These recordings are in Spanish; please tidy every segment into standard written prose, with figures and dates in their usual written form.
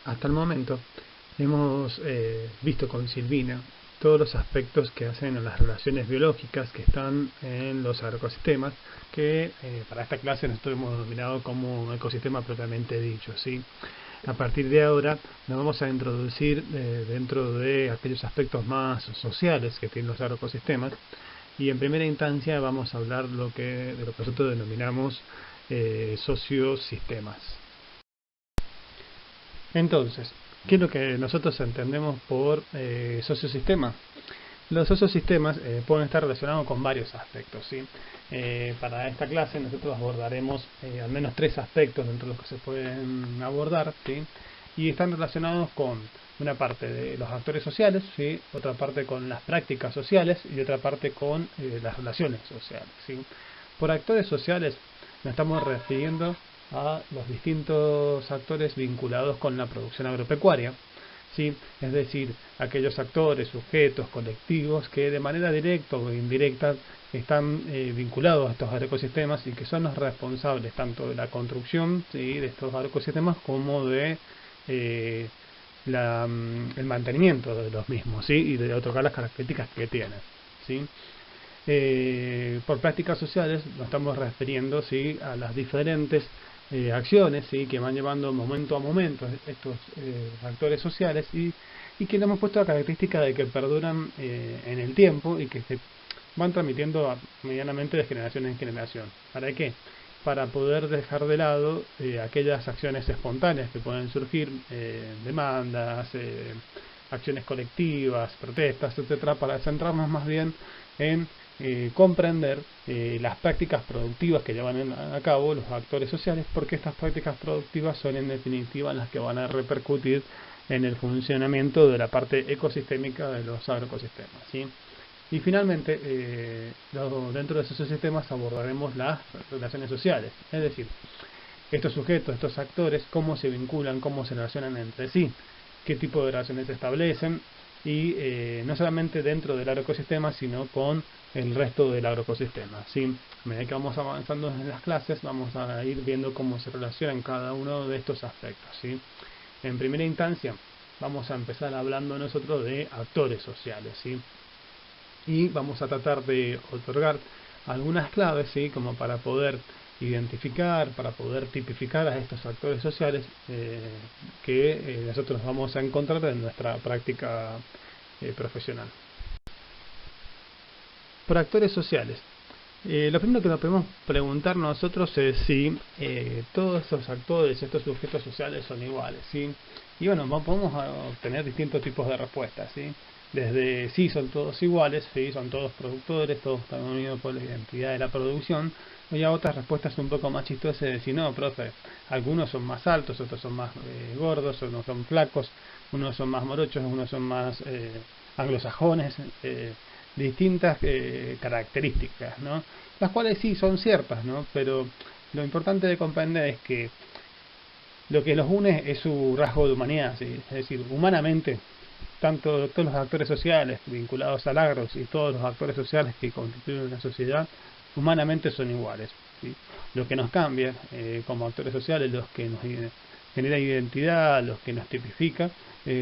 Hasta el momento hemos visto con Silvina todos los aspectos que hacen a las relaciones biológicas que están en los agroecosistemas, que para esta clase nosotros hemos denominado como ecosistema propiamente dicho, ¿sí? A partir de ahora nos vamos a introducir dentro de aquellos aspectos más sociales que tienen los agroecosistemas, y en primera instancia vamos a hablar de lo que nosotros denominamos sociosistemas. Entonces, ¿qué es lo que nosotros entendemos por sociosistema? Los sociosistemas pueden estar relacionados con varios aspectos, ¿sí? Para esta clase nosotros abordaremos al menos 3 aspectos dentro de los que se pueden abordar, ¿sí? Y están relacionados con una parte de los actores sociales, ¿sí? Otra parte con las prácticas sociales y otra parte con las relaciones sociales, ¿sí? Por actores sociales nos estamos refiriendo a los distintos actores vinculados con la producción agropecuaria, ¿sí? Es decir, aquellos actores, sujetos, colectivos que de manera directa o indirecta están vinculados a estos agroecosistemas y que son los responsables tanto de la construcción, ¿sí?, de estos agroecosistemas como de el mantenimiento de los mismos, ¿sí?, y de otorgar las características que tienen, ¿sí? Por prácticas sociales nos estamos refiriendo, ¿sí?, a las diferentes acciones, ¿sí?, que van llevando momento a momento estos actores sociales y que le hemos puesto la característica de que perduran en el tiempo y que se van transmitiendo medianamente de generación en generación. ¿Para qué? Para poder dejar de lado aquellas acciones espontáneas que pueden surgir, demandas, acciones colectivas, protestas, etcétera, para centrarnos más bien en comprender las prácticas productivas que llevan a cabo los actores sociales, porque estas prácticas productivas son en definitiva las que van a repercutir en el funcionamiento de la parte ecosistémica de los agroecosistemas, ¿sí? Y finalmente, dentro de esos sistemas abordaremos las relaciones sociales, es decir, estos sujetos, estos actores, cómo se vinculan, cómo se relacionan entre sí, qué tipo de relaciones se establecen, y no solamente dentro del agroecosistema, sino con el resto del agroecosistema, ¿sí? A medida que vamos avanzando en las clases, vamos a ir viendo cómo se relacionan cada uno de estos aspectos, ¿sí? En primera instancia, vamos a empezar hablando nosotros de actores sociales, ¿sí? Y vamos a tratar de otorgar algunas claves, ¿sí?, como para poder identificar, para poder tipificar a estos actores sociales que nosotros vamos a encontrar en nuestra práctica profesional. Por actores sociales, lo primero que nos podemos preguntar nosotros es si todos estos actores, estos sujetos sociales son iguales, ¿sí? Y bueno, podemos obtener distintos tipos de respuestas, ¿sí? Desde sí son todos iguales, sí, son todos productores, todos están unidos por la identidad de la producción, y a otras respuestas un poco más chistosas de decir, no, profe, algunos son más altos, otros son más gordos, unos son flacos, unos son más morochos, unos son más anglosajones, distintas características, ¿no?, las cuales sí son ciertas, ¿no?, pero lo importante de comprender es que lo que los une es su rasgo de humanidad, ¿sí? Es decir, humanamente, tanto todos los actores sociales vinculados al agro y todos los actores sociales que constituyen una sociedad, humanamente son iguales, ¿sí? Lo que nos cambia como actores sociales, los que nos genera identidad, los que nos tipifica,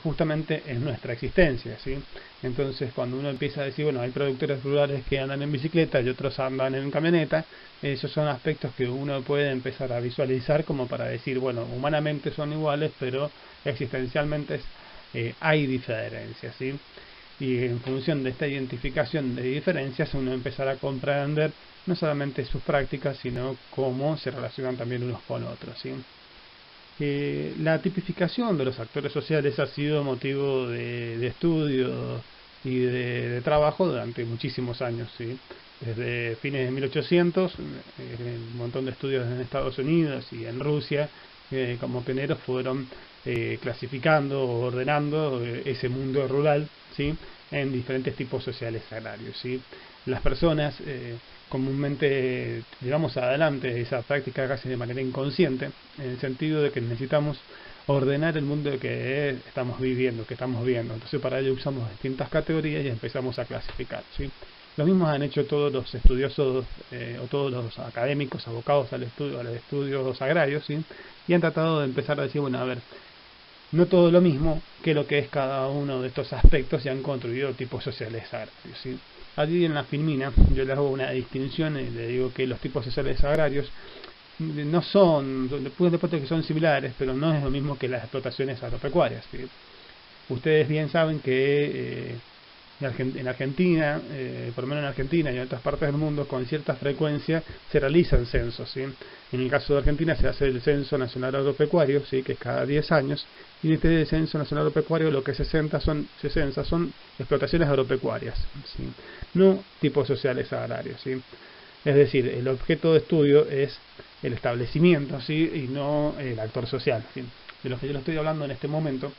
justamente es nuestra existencia, ¿sí? Entonces, cuando uno empieza a decir, bueno, hay productores rurales que andan en bicicleta y otros andan en camioneta, esos son aspectos que uno puede empezar a visualizar como para decir, bueno, humanamente son iguales, pero existencialmente hay diferencias, ¿sí? Y en función de esta identificación de diferencias, uno empezará a comprender no solamente sus prácticas, sino cómo se relacionan también unos con otros, ¿sí? La tipificación de los actores sociales ha sido motivo de estudio y de trabajo durante muchísimos años, ¿sí? Desde fines de 1800, un montón de estudios en Estados Unidos y en Rusia, como pioneros fueron clasificando o ordenando ese mundo rural, ¿sí?, en diferentes tipos sociales agrarios, ¿sí? Las personas comúnmente llevamos adelante esa práctica casi de manera inconsciente, en el sentido de que necesitamos ordenar el mundo que estamos viviendo, que estamos viendo. Entonces para ello usamos distintas categorías y empezamos a clasificar, ¿sí? Lo mismo han hecho todos los estudiosos o todos los académicos abocados a los estudios agrarios, ¿sí?, y han tratado de empezar a decir, bueno, a ver, no todo lo mismo que lo que es cada uno de estos aspectos y han construido tipos sociales agrarios, ¿sí? Allí en la Filmina yo le hago una distinción y le digo que los tipos sociales agrarios no son, después de que son similares, pero no es lo mismo que las explotaciones agropecuarias, ¿sí? Ustedes bien saben que en Argentina, por lo menos en Argentina y en otras partes del mundo, con cierta frecuencia se realizan censos, ¿sí? En el caso de Argentina se hace el Censo Nacional Agropecuario, ¿sí? Que es cada 10 años, y en este Censo Nacional Agropecuario lo que se censa son explotaciones agropecuarias, ¿sí? No tipos sociales agrarios, ¿sí? Es decir, el objeto de estudio es el establecimiento, ¿sí? Y no el actor social, ¿sí? De lo que yo le estoy hablando en este momento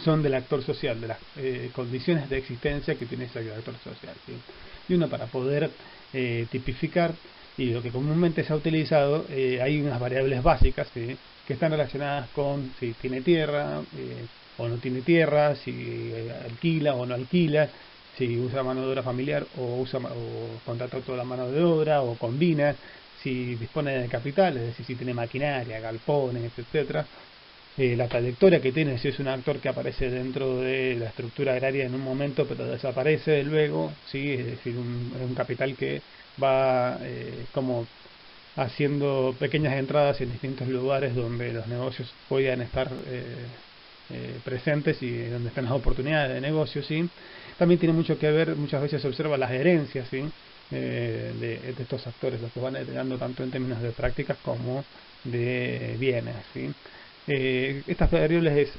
son del actor social, de las condiciones de existencia que tiene ese actor social, ¿sí? Y uno, para poder tipificar, y lo que comúnmente se ha utilizado, hay unas variables básicas, ¿sí? Que están relacionadas con si tiene tierra o no tiene tierra, si alquila o no alquila, si usa mano de obra familiar o contrata toda la mano de obra o combina, si dispone de capital, es decir, si tiene maquinaria, galpones, etcétera. La trayectoria que tiene, si es un actor que aparece dentro de la estructura agraria en un momento pero desaparece luego, ¿sí? Es decir, un capital que va como haciendo pequeñas entradas en distintos lugares donde los negocios puedan estar presentes y donde están las oportunidades de negocio, ¿sí? También tiene mucho que ver, muchas veces se observa las herencias, ¿sí? De estos actores, los que van heredando tanto en términos de prácticas como de bienes, ¿sí? Estas variables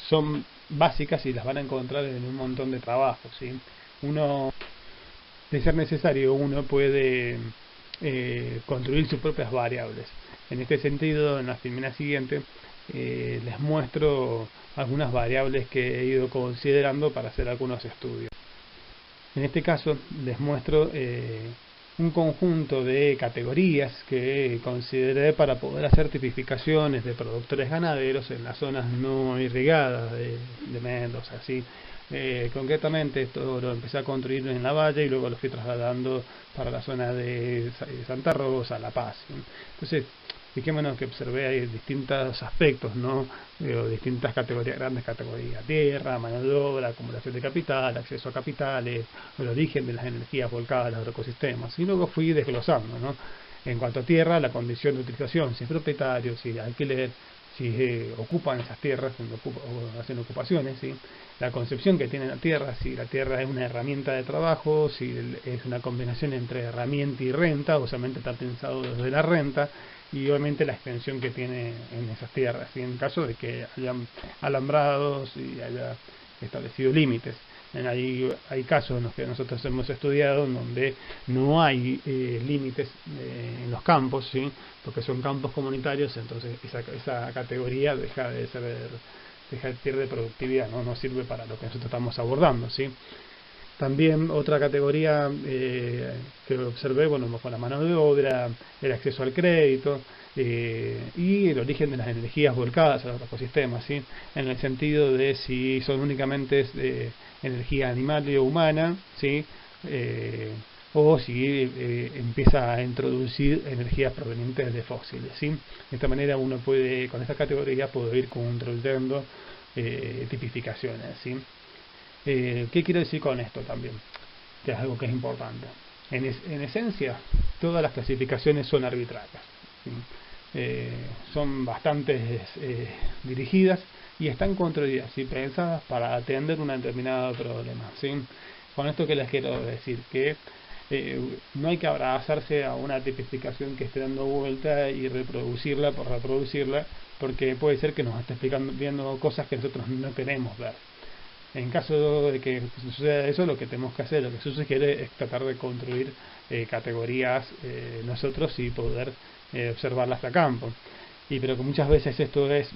son básicas y las van a encontrar en un montón de trabajos, ¿sí? Uno, de ser necesario, uno puede construir sus propias variables. En este sentido, en la filmina siguiente les muestro algunas variables que he ido considerando para hacer algunos estudios. En este caso les muestro un conjunto de categorías que consideré para poder hacer tipificaciones de productores ganaderos en las zonas no irrigadas de Mendoza, ¿sí? Concretamente esto lo empecé a construir en la Valle y luego lo fui trasladando para la zona de Santa Rosa, La Paz, ¿sí? Entonces, fijémonos que observé ahí distintos aspectos, ¿no? Distintas categorías, grandes categorías: tierra, mano de obra, acumulación de capital, acceso a capitales, el origen de las energías volcadas a los ecosistemas. Y luego fui desglosando, ¿no? En cuanto a tierra, la condición de utilización, si es propietario, si es alquiler, si ocupan esas tierras, o hacen ocupaciones, ¿sí? La concepción que tiene la tierra, si la tierra es una herramienta de trabajo, si es una combinación entre herramienta y renta, o solamente está pensado desde la renta, y obviamente la extensión que tiene en esas tierras, ¿sí? En caso de que hayan alambrados y haya establecido límites. Hay casos en los que nosotros hemos estudiado en donde no hay límites en los campos, ¿sí? Porque son campos comunitarios, entonces esa categoría pierde productividad, no sirve para lo que nosotros estamos abordando, ¿sí? También otra categoría que observé, bueno, con la mano de obra, el acceso al crédito y el origen de las energías volcadas a los ecosistemas, ¿sí? En el sentido de si son únicamente energía animal o humana, ¿sí? O si empieza a introducir energías provenientes de fósiles, ¿sí? De esta manera uno puede, con esta categoría, puede ir construyendo tipificaciones, ¿sí? ¿Qué quiero decir con esto también? Que es algo que es importante. En esencia, todas las clasificaciones son arbitrarias, ¿sí? Son bastante dirigidas y están construidas y pensadas para atender un determinado problema, ¿sí? Con esto que les quiero decir, que no hay que abrazarse a una tipificación que esté dando vuelta y reproducirla por reproducirla, porque puede ser que nos esté explicando viendo cosas que nosotros no queremos ver. En caso de que suceda eso, lo que tenemos que hacer, lo que se sugiere, es tratar de construir categorías nosotros y poder observarlas a campo. Pero que muchas veces esto es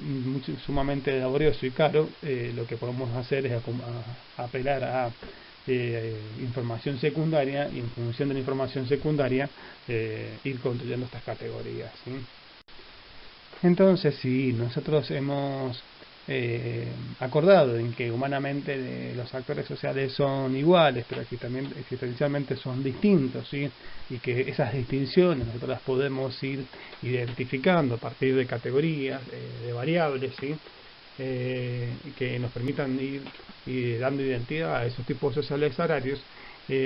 sumamente laborioso y caro, lo que podemos hacer es apelar a información secundaria, y en función de la información secundaria ir construyendo estas categorías, ¿sí? Entonces, si nosotros hemos acordado en que humanamente los actores sociales son iguales, pero que también existencialmente son distintos, ¿sí? Y que esas distinciones nosotros las podemos ir identificando a partir de categorías, de variables, ¿sí? que nos permitan ir dando identidad a esos tipos sociales agrarios,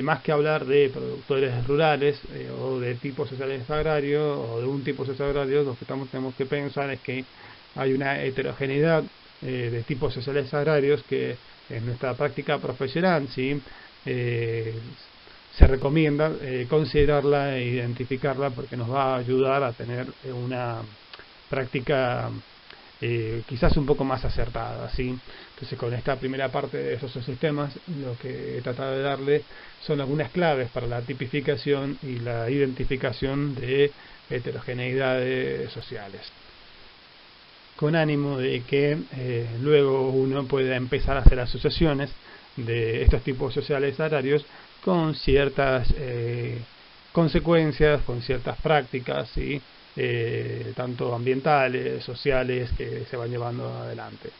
más que hablar de productores rurales o de tipos sociales agrarios o de un tipo social agrario, lo que tenemos que pensar es que hay una heterogeneidad de tipos sociales agrarios que en nuestra práctica profesional, ¿sí? eh, se recomienda considerarla e identificarla porque nos va a ayudar a tener una práctica quizás un poco más acertada, ¿sí? Entonces, con esta primera parte de esos sistemas, lo que he tratado de darle son algunas claves para la tipificación y la identificación de heterogeneidades sociales, con ánimo de que luego uno pueda empezar a hacer asociaciones de estos tipos sociales agrarios con ciertas consecuencias, con ciertas prácticas, ¿sí? Tanto ambientales, sociales, que se van llevando adelante.